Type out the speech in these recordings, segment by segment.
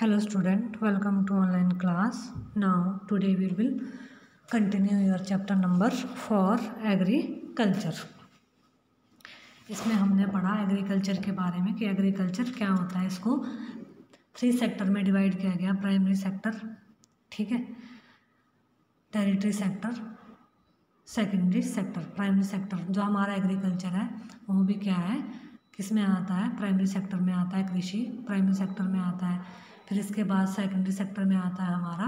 Hello student, welcome to online class. Now today we will continue your chapter number 4 agriculture. इसमें हमने पढ़ा agriculture के बारे में कि एग्रीकल्चर क्या होता है। इसको 3 सेक्टर में डिवाइड किया गया। प्राइमरी सेक्टर, ठीक है, territory sector, secondary sector. Primary sector जो हमारा एग्रीकल्चर है वो भी क्या है, किस में आता है, प्राइमरी सेक्टर में आता है, कृषि प्राइमरी सेक्टर में आता है। फिर इसके बाद सेकेंडरी सेक्टर में आता है हमारा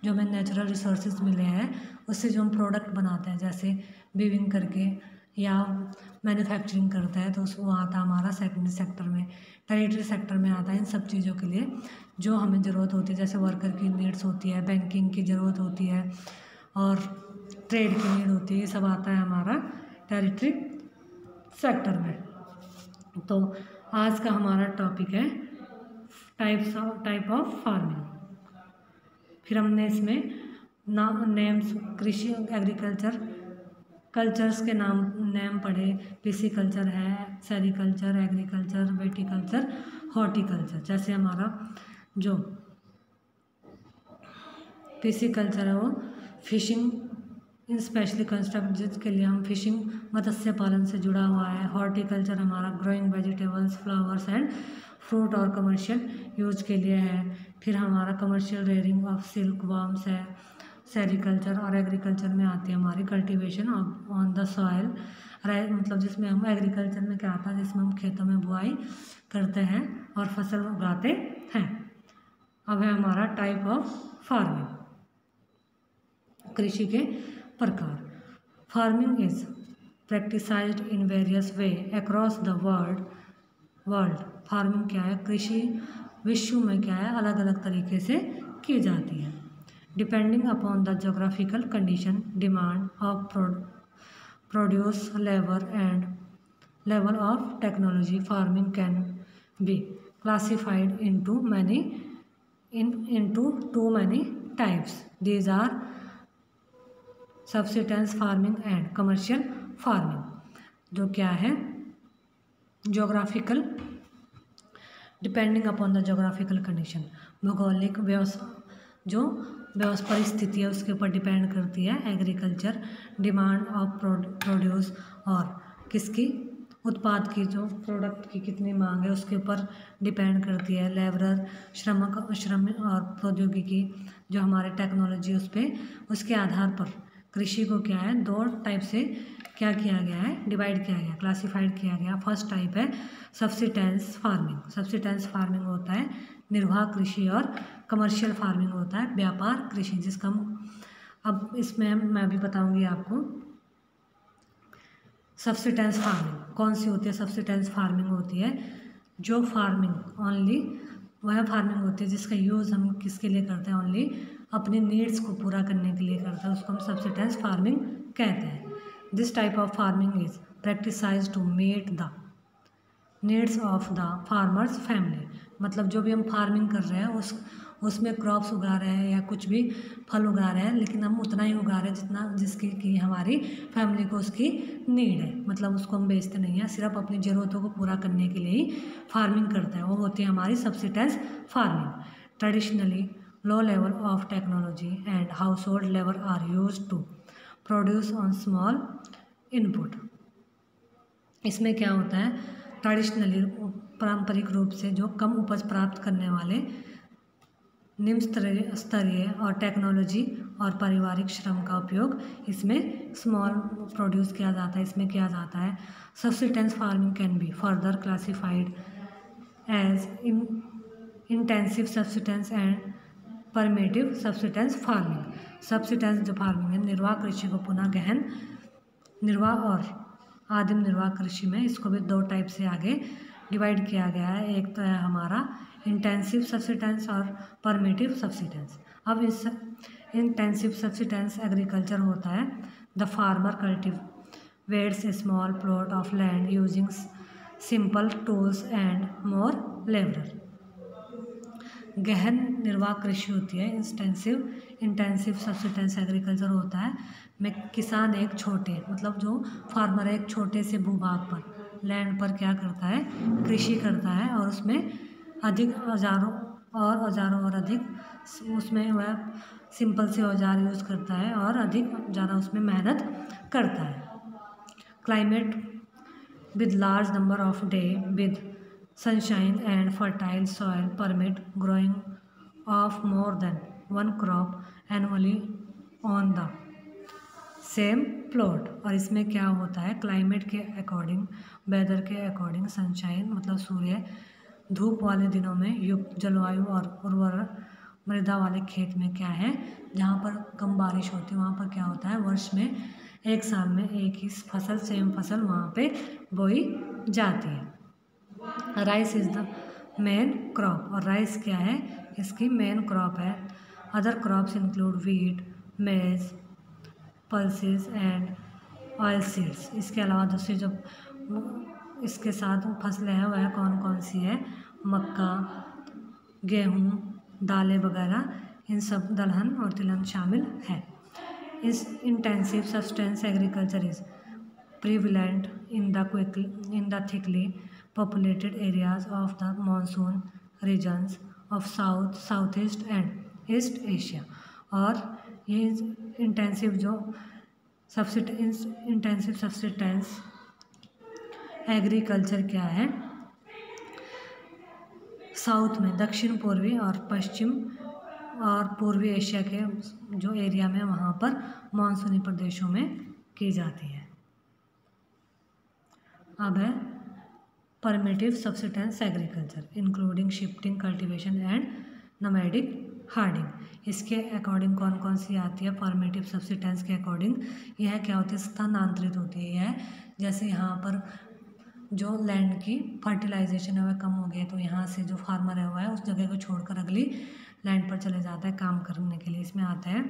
जो हमें नेचुरल रिसोर्सेज मिले हैं उससे जो हम प्रोडक्ट बनाते हैं, जैसे वीविंग करके या मैन्युफैक्चरिंग करते हैं, तो वो आता है हमारा सेकेंडरी सेक्टर में। टेरिटरी सेक्टर में आता है इन सब चीज़ों के लिए जो हमें ज़रूरत होती है, जैसे वर्कर की नीड्स होती है, बैंकिंग की ज़रूरत होती है और ट्रेड की नीड होती है, ये सब आता है हमारा टेरिटरी सेक्टर में। तो आज का हमारा टॉपिक है टाइप ऑफ फार्मिंग। फिर हमने इसमें नेम्स, कृषि एग्रीकल्चर कल्चर्स के नेम पढ़े। पिसिकल्चर है, सेरिकल्चर, एग्रीकल्चर, वेटिकल्चर, हॉर्टिकल्चर। जैसे हमारा जो पिसिकल्चर है वो फिशिंग इन स्पेशली कंस्ट्रक्ट, जिसके लिए हम फिशिंग मत्स्य पालन से जुड़ा हुआ है। हॉर्टिकल्चर हमारा growing vegetables, flowers and fruit और कमर्शियल यूज के लिए है। फिर हमारा commercial rearing of silk worms है। सेरिकल्चर और एग्रीकल्चर में आती है हमारी कल्टीवेशन ऑन द सॉइल, मतलब जिसमें हम एग्रीकल्चर में क्या आता है, जिसमें हम खेतों में बुआई करते हैं और फसल उगाते हैं। अब है हमारा टाइप ऑफ फार्मिंग, कृषि के प्रकार। Farming is practised in various way across the world. Farming क्या है, कृषि विश्व में क्या है, अलग अलग तरीके से की जाती है। Depending upon the geographical condition, demand of produce, labour and level of technology, farming can be classified into too many types. These are subsistence farming and commercial farming। जो क्या है, geographical, depending upon the geographical condition, भौगोलिक जो परिस्थिति है उसके ऊपर depend करती है एग्रीकल्चर। डिमांड ऑफ प्रोड्यूस, और किसकी, उत्पाद की, जो प्रोडक्ट की कितनी मांग है उसके ऊपर डिपेंड करती है। लेबरर, श्रम और प्रौद्योगिकी जो हमारे टेक्नोलॉजी उस पर, उसके आधार पर कृषि को क्या है 2 टाइप से क्या किया गया है, डिवाइड किया गया, क्लासिफाइड किया गया। फर्स्ट टाइप है सब्सिस्टेंस फार्मिंग। सब्सिस्टेंस फार्मिंग होता है निर्वाह कृषि, और कमर्शियल फार्मिंग होता है व्यापार कृषि, जिसका अब इसमें मैं भी बताऊंगी आपको। सब्सिस्टेंस फार्मिंग कौन सी होती है? सब्सिस्टेंस फार्मिंग होती है जो फार्मिंग ओनली, वह फार्मिंग होती है जिसका यूज़ हम किसके लिए करते हैं, ओनली अपनी नीड्स को पूरा करने के लिए करते हैं, उसको हम सब्सिस्टेंस फार्मिंग कहते हैं। This type of farming is practised to meet the needs of the farmers family. मतलब जो भी हम फार्मिंग कर रहे हैं उसमें क्रॉप्स उगा रहे हैं या कुछ भी फल उगा रहे हैं, लेकिन हम उतना ही उगा रहे हैं जितना जिसकी कि हमारी फैमिली को उसकी नीड है। मतलब उसको हम बेचते नहीं हैं, सिर्फ अपनी ज़रूरतों को पूरा करने के लिए ही फार्मिंग करते हैं, वो होती है हमारी subsistence farming. Traditionally low level of technology and house hold labour are use to produce on small input. इसमें क्या होता है, ट्रेडिशनली पारंपरिक रूप से जो कम उपज प्राप्त करने वाले निम्न स्तरीय और टेक्नोलॉजी और पारिवारिक श्रम का उपयोग इसमें स्मॉल प्रोड्यूस किया जाता है, इसमें किया जाता है। Subsistence farming can be further classified as intensive subsistence and primitive subsistence farming. Subsistence जो फार्मिंग है, निर्वाह कृषि को पुनः गहन निर्वाह और आदिम निर्वाह कृषि में, इसको भी 2 टाइप से आगे डिवाइड किया गया है। एक तो है हमारा इंटेंसिव सब्सिस्टेंस और परमेटिव सब्सिस्टेंस। अब इस इंटेंसिव सब्सिस्टेंस एग्रीकल्चर होता है the farmer cultivates A small plot of land using simple tools and more labour. गहन निर्वाह कृषि होती है इंटेंसिव सब्सिस्टेंस एग्रीकल्चर होता है में किसान एक छोटे, मतलब जो फार्मर है एक छोटे से भूभाग पर, लैंड पर क्या करता है, कृषि करता है और उसमें अधिक और औजारों और अधिक उसमें वह सिंपल से औजार यूज़ करता है और अधिक ज़्यादा उसमें मेहनत करता है। Climate with large number of day with sunshine and fertile soil permit growing of more than one crop annually on the same plot। और इसमें क्या होता है, क्लाइमेट के अकॉर्डिंग, वेदर के अकॉर्डिंग, सनशाइन मतलब सूर्य धूप वाले दिनों में युक्त जलवायु और उर्वर मृदा वाले खेत में क्या है, जहाँ पर कम बारिश होती है वहाँ पर क्या होता है, वर्ष में एक साल में एक ही फसल, सेम फसल वहाँ पे बोई जाती है। Rice is the main crop, और राइस क्या है, इसकी मेन क्रॉप है। अदर क्रॉप्स इंक्लूड वीट, मेज, पल्सेस एंड ऑयल सीड्स। इसके अलावा दूसरी जो इसके साथ फसलें हैं वह कौन कौन सी है, मक्का, गेहूँ, दालें वगैरह, इन सब दलहन और तिलहन शामिल है। इस intensive substance agriculture is prevalent in the thickly populated areas of the monsoon regions of Southeast and East Asia। और ये इंटेंसिव जो इंटेंसिव सब्सिस्टेंस एग्रीकल्चर क्या है, साउथ में, दक्षिण पूर्वी और पश्चिम और पूर्वी एशिया के जो एरिया में वहाँ पर मानसूनी प्रदेशों में की जाती है। अब है primitive subsistence agriculture including shifting cultivation and nomadic herding. इसके अकॉर्डिंग कौन कौन सी आती है, परमिटिव सब्सिस्टेंस के अकॉर्डिंग यह क्या होती है, स्थानांतरित होती है। यह जैसे यहाँ पर जो लैंड की फर्टिलाइजेशन है वह कम हो गई है तो यहाँ से जो फार्मर है हुआ है उस जगह को छोड़कर अगली लैंड पर चले जाता है काम करने के लिए। इसमें आता है,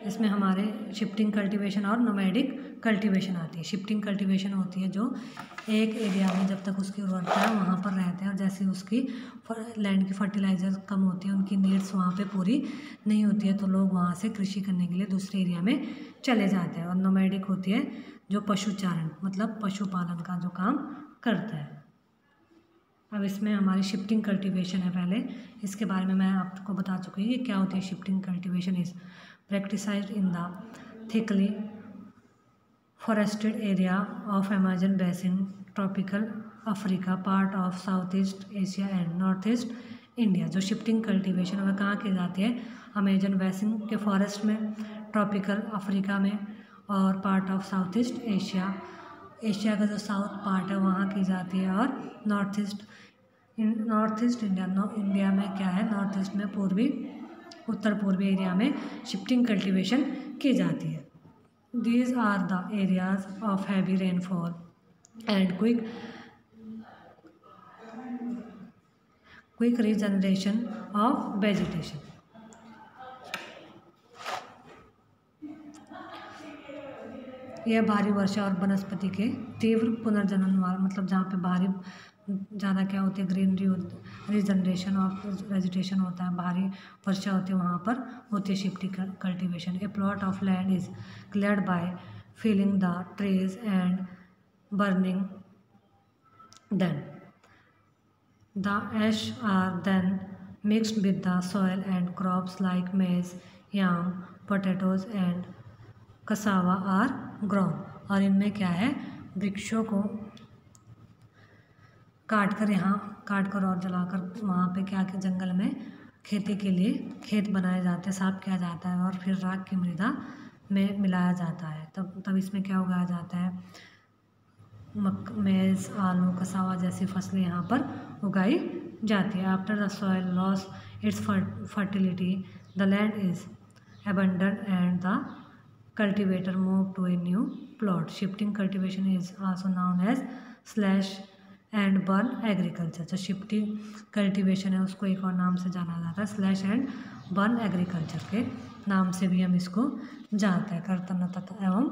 इसमें हमारे शिफ्टिंग कल्टीवेशन और नोमैडिक कल्टीवेशन आती है। शिफ्टिंग कल्टीवेशन होती है जो एक एरिया में जब तक उसकी उर्वरता है वहाँ पर रहते हैं और जैसे उसकी लैंड की फर्टिलाइजर कम होती है, उनकी नीड्स वहाँ पे पूरी नहीं होती है तो लोग वहाँ से कृषि करने के लिए दूसरे एरिया में चले जाते हैं। और नोमैडिक होती है जो पशुचारण मतलब पशुपालन का जो काम करता है। अब इसमें हमारी शिफ्टिंग कल्टीवेशन है, पहले इसके बारे में मैं आपको बता चुकी हूँ। ये क्या होती है shifting cultivation is practiced in the thickly forested area of Amazon basin, tropical Africa, part of Southeast Asia and Northeast India। जो शिफ्टिंग कल्टीवेशन वह कहाँ की जाती है, अमेजन बेसिन के फॉरेस्ट में, ट्रॉपिकल अफ्रीका में और part of south east Asia, Asia का जो साउथ पार्ट है वहाँ की जाती है। और नॉर्थ ईस्ट इंडिया में क्या है, नॉर्थ ईस्ट में पूर्वी उत्तर पूर्वी एरिया में शिफ्टिंग कल्टीवेशन की जाती है। These are the areas of heavy rainfall and quick regeneration of vegetation. यह भारी वर्षा और वनस्पति के तीव्र पुनर्जनन वाला मतलब जहाँ पे भारी ज़्यादा क्या होती है, ग्रीनरी रीजनरेशन ऑफ वेजिटेशन होता है, भारी वर्षा होती है वहाँ पर होती है shifting cultivation. A plot of land is cleared by filling the trees and burning them. The ash are then mixed with the soil and crops like maize, yam, potatoes and cassava are grown. और इनमें क्या है, वृक्षों को काट कर और जलाकर वहाँ पे क्या कि जंगल में खेती के लिए खेत बनाए जाते हैं, साफ किया जाता है और फिर राख की मृदा में मिलाया जाता है। तब इसमें क्या उगाया जाता है, मेज, आलू, कसावा जैसी फसलें यहाँ पर उगाई जाती है। After the soil loss it's fertility the land is abandoned and the cultivator move to a new plot। Shifting cultivation is also known as slash and burn agriculture। जो शिफ्टिंग कल्टीवेशन है उसको एक और नाम से जाना जाता है स्लैश एंड बर्न एग्रीकल्चर के नाम से भी हम इसको जानते हैं। कर्तन तथा एवं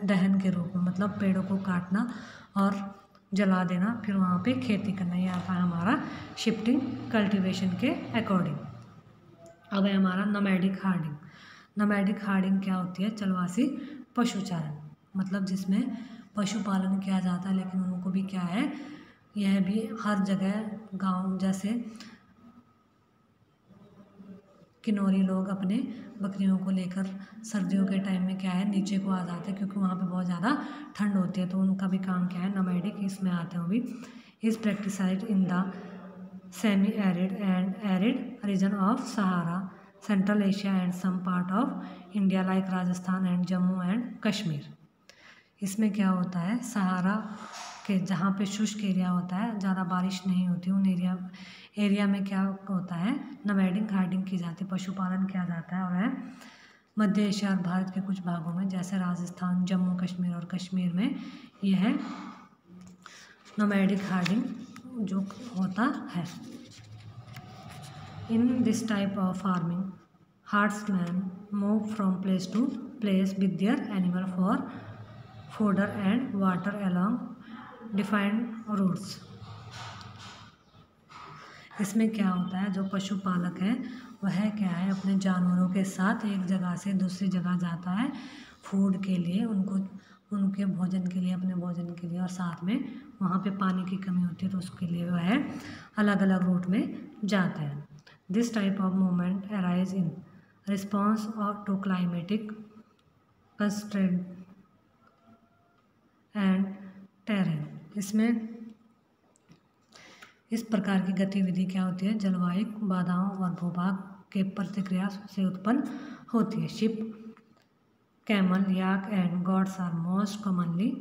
दहन के रूप में मतलब पेड़ों को काटना और जला देना फिर वहाँ पे खेती करना, ये आता है हमारा शिफ्टिंग कल्टीवेशन के अकॉर्डिंग। अब है हमारा नोमैडिक हार्डिंग। नोमैडिक हार्डिंग क्या होती है, चलवासी पशुचारण मतलब जिसमें पशुपालन किया जाता है लेकिन उनको भी क्या है यह भी हर जगह गांव जैसे किन्नौरी लोग अपने बकरियों को लेकर सर्दियों के टाइम में क्या है नीचे को आ जाते हैं, क्योंकि वहाँ पे बहुत ज़्यादा ठंड होती है। तो उनका भी काम क्या है, नोमैडिक इसमें आते हैं वो भी। Is practised in the semi arid and arid region of Sahara, central Asia and some part of India like Rajasthan and Jammu and Kashmir. इसमें क्या होता है, सहारा के जहाँ पे शुष्क एरिया होता है, ज़्यादा बारिश नहीं होती, उन एरिया में क्या होता है, नोमैडिक हार्डिंग की जाती है, पशुपालन किया जाता है। और है मध्य एशिया और भारत के कुछ भागों में जैसे राजस्थान, जम्मू कश्मीर और कश्मीर में यह नोमैडिक हार्डिंग जो होता है। In this type of farming herdsmen move from place to place with their animal for fodder and water along defined routes। इसमें क्या होता है, जो पशुपालक है वह क्या है अपने जानवरों के साथ एक जगह से दूसरी जगह जाता है फूड के लिए, उनके भोजन के लिए, अपने भोजन के लिए, और साथ में वहाँ पे पानी की कमी होती है तो उसके लिए वह अलग अलग रूट में जाते हैं। This type of movement arise in response to climatic constraint and terrain. इसमें इस प्रकार की गतिविधि क्या होती है, जलवायु बाधाओं और भूभाग के प्रतिक्रिया से उत्पन्न होती है। Sheep, camel, yak and goats are most commonly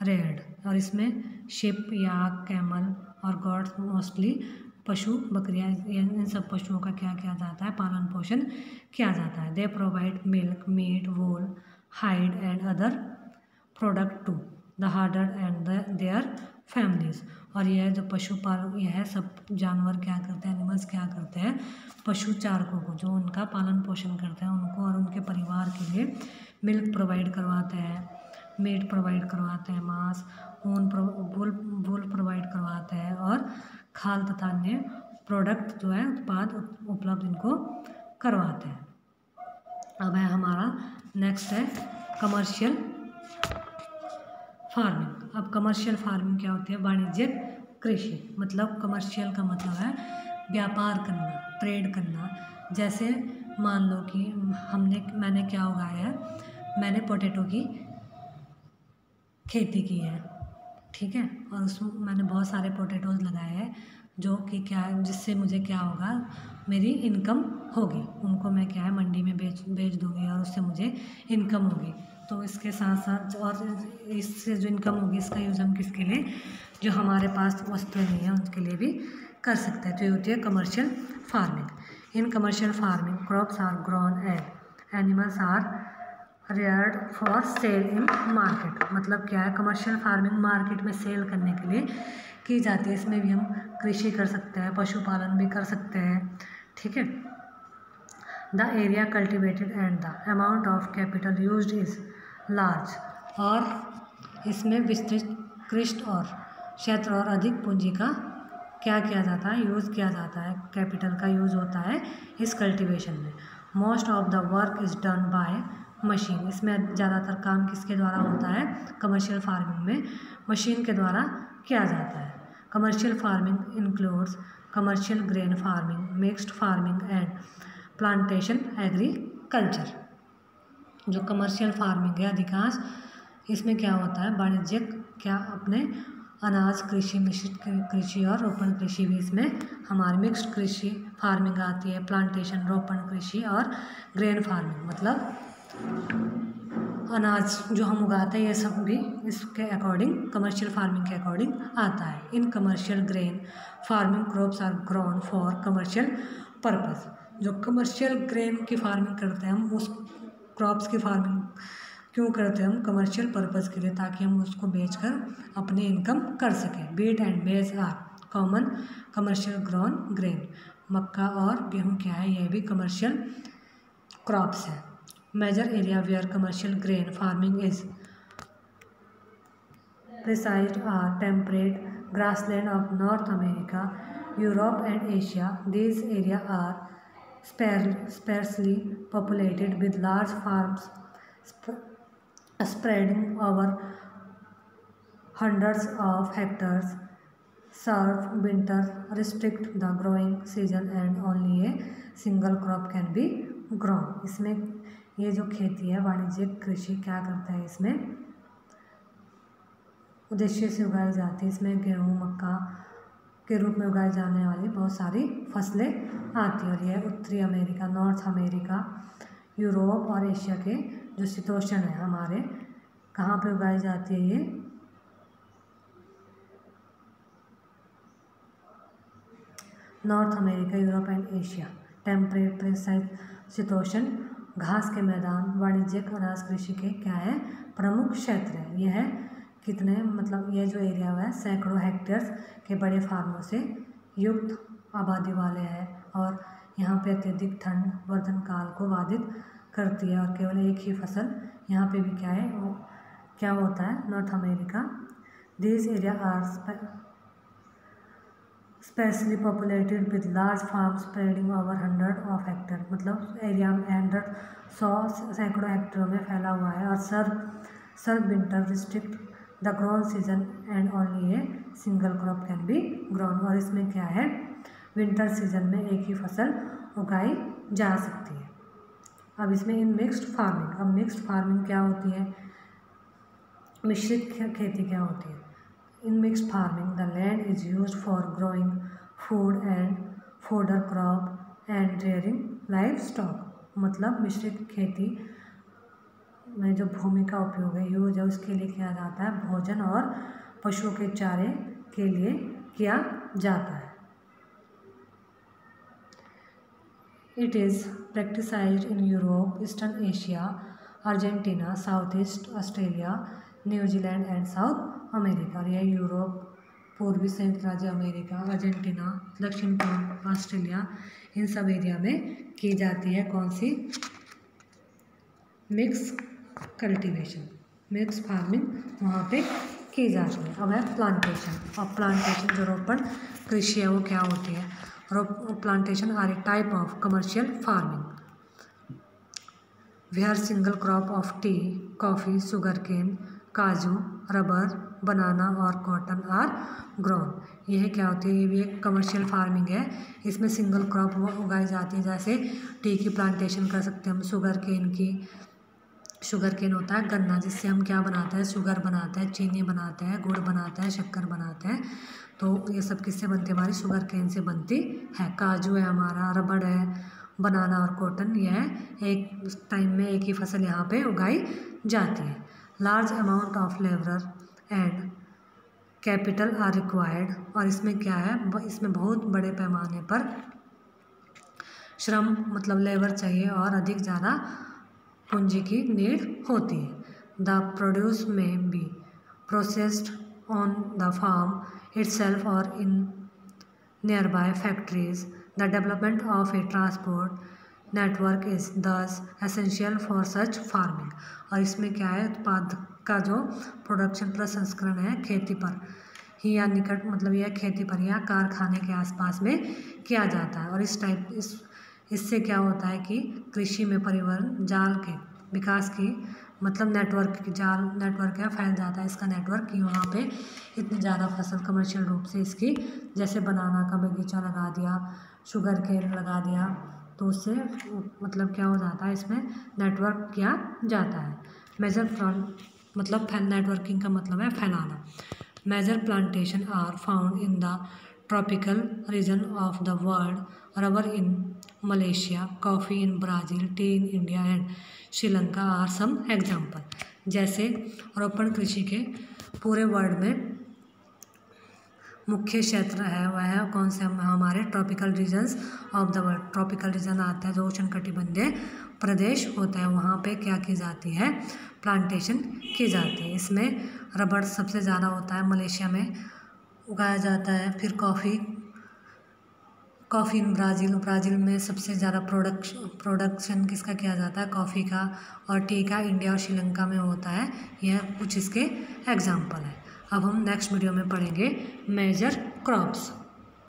reared. और इसमें शिप, याक, कैमल और गॉड्स मोस्टली पशु, बकरियाँ, इन सब पशुओं का क्या किया जाता है, पालन पोषण किया जाता है। They provide milk, meat, wool, hide and other product to the herder and their families. और यह जो पशुपालन, यह सब जानवर क्या करते हैं, एनिमल्स क्या करते हैं, पशु चारकों को जो उनका पालन पोषण करते हैं उनको और उनके परिवार के लिए मिल्क प्रोवाइड करवाते हैं, मीट प्रोवाइड करवाते हैं, मांस, ऊन, वूल प्रोवाइड करवाते हैं, और खाल तथा अन्य प्रोडक्ट जो है उत्पाद उपलब्ध इनको करवाते हैं। अब है हमारा नेक्स्ट है कमर्शियल फार्मिंग। अब कमर्शियल फार्मिंग क्या होती है, वाणिज्यिक कृषि। मतलब कमर्शियल का मतलब है व्यापार करना, ट्रेड करना। जैसे मान लो कि मैंने क्या उगाया है, मैंने पोटैटो की खेती की है, ठीक है, और उसमें मैंने बहुत सारे पोटैटोज़ लगाए हैं जो कि क्या है, जिससे मुझे क्या होगा, मेरी इनकम होगी, उनको मैं क्या है मंडी में बेच दूँगी और उससे मुझे इनकम होगी। तो इसके साथ साथ और इससे जो इनकम होगी इसका यूज़ हम किसके लिए, जो हमारे पास वस्तुएं नहीं है उनके लिए भी कर सकते हैं। तो ये होती है commercial farming. In commercial farming crops are grown and animals are reared for sale in market. मतलब क्या है, कमर्शियल फार्मिंग मार्केट में सेल करने के लिए की जाती है। इसमें भी हम कृषि कर सकते हैं, पशुपालन भी कर सकते हैं, ठीक है। The area cultivated and the amount of capital used is large. और इसमें विस्तृत कृषि और क्षेत्र और अधिक पूंजी का क्या किया जाता है, यूज़ किया जाता है, कैपिटल का यूज़ होता है इस कल्टीवेशन में। Most of the work is done by machine. इसमें ज़्यादातर काम किसके द्वारा होता है, कमर्शियल फार्मिंग में मशीन के द्वारा किया जाता है। Commercial farming includes commercial grain farming, mixed farming and plantation agriculture. जो कमर्शियल फार्मिंग है अधिकांश इसमें क्या होता है, वाणिज्यिक क्या अपने अनाज कृषि, मिश्रित कृषि और रोपण कृषि भी इसमें हमारी मिक्स्ड कृषि फार्मिंग आती है, प्लांटेशन, रोपण कृषि और ग्रेन फार्मिंग मतलब अनाज जो हम उगाते हैं ये सब भी इसके अकॉर्डिंग कमर्शियल फार्मिंग के अकॉर्डिंग आता है। In commercial grain farming crops are grown for commercial purpose. जो कमर्शियल ग्रेन की फार्मिंग करते हैं हम, उस क्रॉप्स की फार्मिंग क्यों करते हैं हम, कमर्शियल पर्पस के लिए, ताकि हम उसको बेचकर अपनी इनकम कर सकें। Wheat and maize are common commercial grown grain. मक्का और गेहूँ क्या है, यह भी कमर्शियल क्रॉप्स है। Major area where commercial grain farming is practised are temperate grassland of North America, Europe and Asia. These areas are sparsely populated with large farms spreading over hundreds of hectares. Severe winter restrict the growing season and only a single crop can be grown. इसमें ये जो खेती है वाणिज्यिक कृषि क्या करता है, इसमें उद्देश्य से उगाई जाती है। इसमें गेहूँ मक्का के रूप में उगाई जाने वाली बहुत सारी फसलें आती हैं और यह उत्तरी अमेरिका, नॉर्थ अमेरिका, यूरोप और एशिया के जो शीतोष्ण है हमारे, कहाँ पे उगाई जाती है ये, north America, Europe and Asia. Temperate शीतोष्ण घास के मैदान वाणिज्यिक अनाज कृषि के क्या है, प्रमुख क्षेत्र है। यह है कितने, मतलब ये जो एरिया है सैकड़ों हेक्टेयर्स के बड़े फार्मों से युक्त आबादी वाले हैं और यहाँ पे अत्यधिक ठंड वर्धन काल को बाधित करती है और केवल एक ही फसल यहाँ पे भी क्या है, वो क्या होता है, North America. This area are specially populated with large farm spreading over 100 of hectare, मतलब एरिया में 100 सैकड़ों हेक्टेयरों में फैला हुआ है। और severe winter restrict the grown season and only a single crop can be grown. और इसमें क्या है, विंटर सीजन में एक ही फसल उगाई जा सकती है। अब इसमें इन मिक्स्ड फार्मिंग, अब मिक्स्ड फार्मिंग क्या होती है, मिश्रित खेती क्या होती है। In mixed farming the land is used for growing food and fodder crop and rearing live stock, मतलब मिश्रित खेती में जो भूमि का उपयोग है, यूज है, उसके लिए किया जाता है, भोजन और पशुओं के चारे के लिए किया जाता है। It is practised in Europe, eastern Asia, Argentina, south east Australia, New Zealand and south America. और यह यूरोप, पूर्वी संयुक्त राज्य अमेरिका, अर्जेंटीना, दक्षिण पूर्व ऑस्ट्रेलिया, इन सब एरिया में की जाती है कौन सी, मिक्स कल्टीवेशन, मिक्स फार्मिंग वहाँ पे की जाती है। अब है प्लांटेशन। और प्लांटेशन जो रोपण कृषि है वो क्या होती है, plantation are a type of commercial farming where single crop of tea, coffee, sugar cane, काजू, रबर, बनाना और कॉटन आर ग्रोन। यह क्या होती है, ये भी एक कमर्शियल फार्मिंग है। इसमें सिंगल क्रॉप उगाई जाती है, जैसे टी की प्लांटेशन कर सकते हैं हम, शुगर केन की, शुगर केन होता है गन्ना, जिससे हम क्या बनाते हैं, शुगर बनाते हैं, चीनी बनाते हैं, गुड़ बनाते हैं, शक्कर बनाते हैं। तो ये सब किससे बनती है, हमारी शुगर केन से बनती है। काजू है हमारा, रबड़ है, बनाना और कॉटन, यह एक टाइम में एक ही फसल यहाँ पे उगाई जाती है। Large amount of labour and capital R required. और इसमें क्या है, इसमें बहुत बड़े पैमाने पर श्रम मतलब लेबर चाहिए और अधिक ज़्यादा पूंजी की नीड होती है। The produce may be processed on the farm itself और in nearby factories. The development of a transport network is thus essential for such farming. और इसमें क्या है, उत्पाद का जो प्रोडक्शन प्रसंस्करण है खेती पर ही या निकट, मतलब यह खेती पर या कारखाने के आसपास में किया जाता है। और इससे क्या होता है कि कृषि में परिवहन जाल के विकास की, मतलब नेटवर्क की जाल, नेटवर्क क्या फैल जाता है इसका नेटवर्क, कि वहाँ पे इतनी ज़्यादा फसल कमर्शियल रूप से इसकी, जैसे बनाना का बगीचा लगा दिया, शुगर केन लगा दिया, तो उससे मतलब क्या हो जाता है, इसमें नेटवर्क किया जाता है। मेजर प्लांट मतलब नेटवर्किंग का मतलब है फैलाना। Major plantation are found in the tropical region of the world, rubber in Malaysia, coffee in Brazil, tea in India and Sri Lanka are some example. जैसे रोपण कृषि के पूरे वर्ल्ड में मुख्य क्षेत्र है वह है कौन से, हमारे tropical regions of the world. Tropical region आता है जो उष्णकटिबंधीय प्रदेश होता है, वहाँ पे क्या की जाती है, प्लांटेशन की जाती है। इसमें रबड़ सबसे ज़्यादा होता है, मलेशिया में उगाया जाता है। फिर कॉफ़ी इन ब्राज़ील में सबसे ज़्यादा प्रोडक्शन किसका किया जाता है, कॉफ़ी का। और टी का इंडिया और श्रीलंका में होता है। यह कुछ इसके एग्जाम्पल है। अब हम नेक्स्ट वीडियो में पढ़ेंगे मेजर क्रॉप्स।